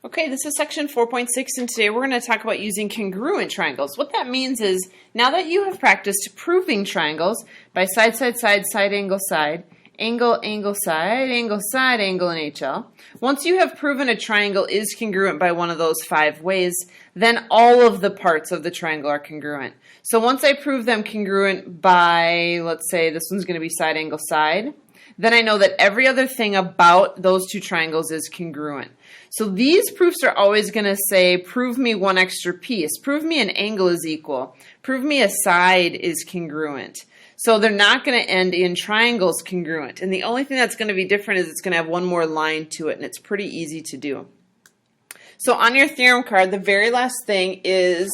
Okay, this is section 4.6, and today we're going to talk about using congruent triangles. What that means is, now that you have practiced proving triangles by side, side, side, side, angle, angle, side, angle, side, angle in HL, once you have proven a triangle is congruent by one of those 5 ways, then all of the parts of the triangle are congruent. So once I prove them congruent by, let's say this one's going to be side, angle, side, then I know that every other thing about those 2 triangles is congruent. So these proofs are always going to say, prove me one extra piece. Prove me an angle is equal. Prove me a side is congruent. So they're not going to end in triangles congruent. And the only thing that's going to be different is it's going to have one more line to it, and it's pretty easy to do. So on your theorem card, the very last thing is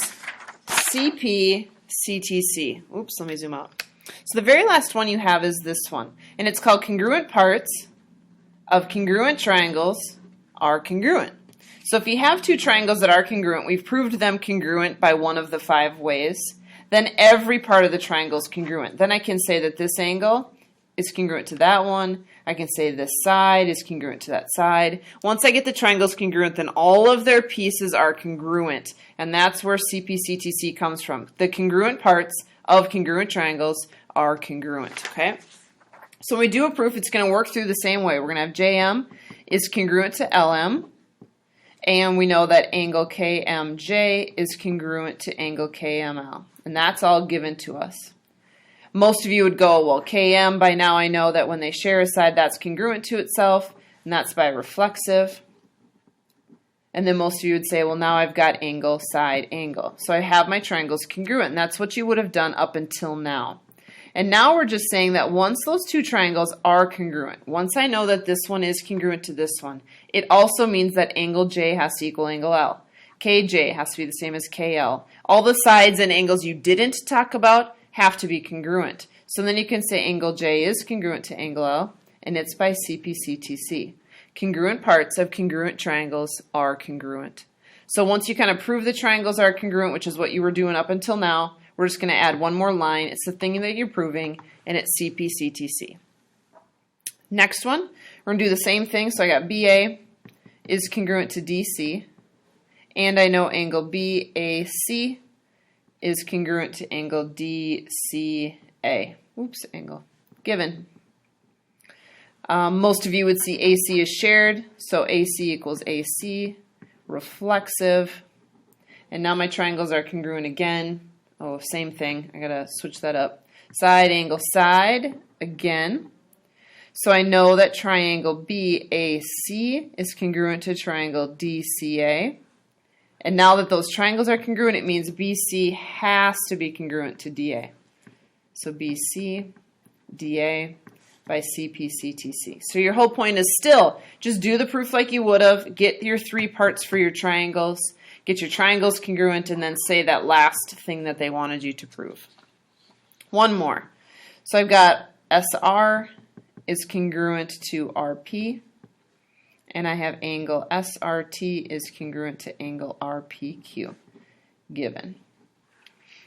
CP, CTC. Oops, let me zoom out. So the very last one you have is this one, and it's called congruent parts of congruent triangles are congruent. So if you have 2 triangles that are congruent, we've proved them congruent by one of the 5 ways, then every part of the triangle is congruent. Then I can say that this angle is congruent to that one. I can say this side is congruent to that side. Once I get the triangles congruent, then all of their pieces are congruent, and that's where CP-CTC comes from. The congruent parts of congruent triangles are congruent, okay? So when we do a proof, it's going to work through the same way. We're going to have JM is congruent to LM, and we know that angle KMJ is congruent to angle KML, and that's all given to us. Most of you would go, well, KM, by now I know that when they share a side, that's congruent to itself, and that's by reflexive. And then most of you would say, well, now I've got angle, side, angle. So I have my triangles congruent, and that's what you would have done up until now. And now we're just saying that once those 2 triangles are congruent, once I know that this one is congruent to this one, it also means that angle J has to equal angle L. KJ has to be the same as KL. All the sides and angles you didn't talk about have to be congruent. So then you can say angle J is congruent to angle L, and it's by CP-CTC. Congruent parts of congruent triangles are congruent. So once you kind of prove the triangles are congruent, which is what you were doing up until now, we're just going to add one more line. It's the thing that you're proving, and it's CP-CTC. Next one, we're going to do the same thing. So I got BA is congruent to DC, and I know angle BAC is congruent to angle DCA. Oops, angle. Given. Most of you would see AC is shared, so AC equals AC, reflexive. And now my triangles are congruent again. Oh, same thing. I gotta switch that up. Side, angle, side, again. So I know that triangle BAC is congruent to triangle DCA. And now that those triangles are congruent, it means BC has to be congruent to DA. So BC, DA by CP-CTC. So your whole point is still, just do the proof like you would have, get your 3 parts for your triangles, get your triangles congruent, and then say that last thing that they wanted you to prove. One more. So I've got SR is congruent to RP, and I have angle SRT is congruent to angle RPQ, given.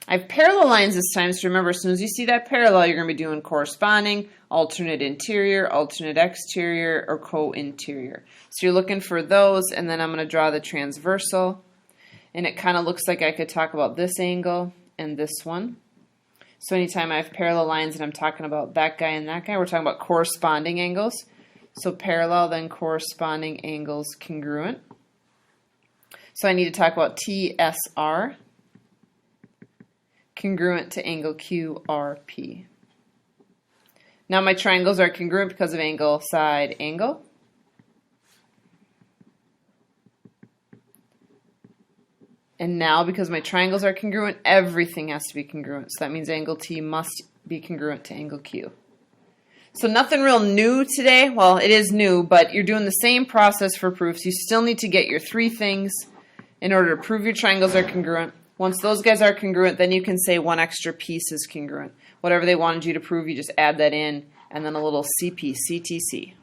I have parallel lines this time, so remember, as soon as you see that parallel, you're going to be doing corresponding, alternate interior, alternate exterior, or co-interior. So you're looking for those, and then I'm going to draw the transversal, and it kind of looks like I could talk about this angle and this one. So anytime I have parallel lines and I'm talking about that guy and that guy, we're talking about corresponding angles. So parallel, then corresponding angles congruent. So I need to talk about TSR, congruent to angle QRP. Now my triangles are congruent because of angle, side, angle. And now, because my triangles are congruent, everything has to be congruent. So that means angle T must be congruent to angle Q. So nothing real new today. Well, it is new, but you're doing the same process for proofs. You still need to get your 3 things in order to prove your triangles are congruent. Once those guys are congruent, then you can say one extra piece is congruent. Whatever they wanted you to prove, you just add that in, and then a little CP, CTC.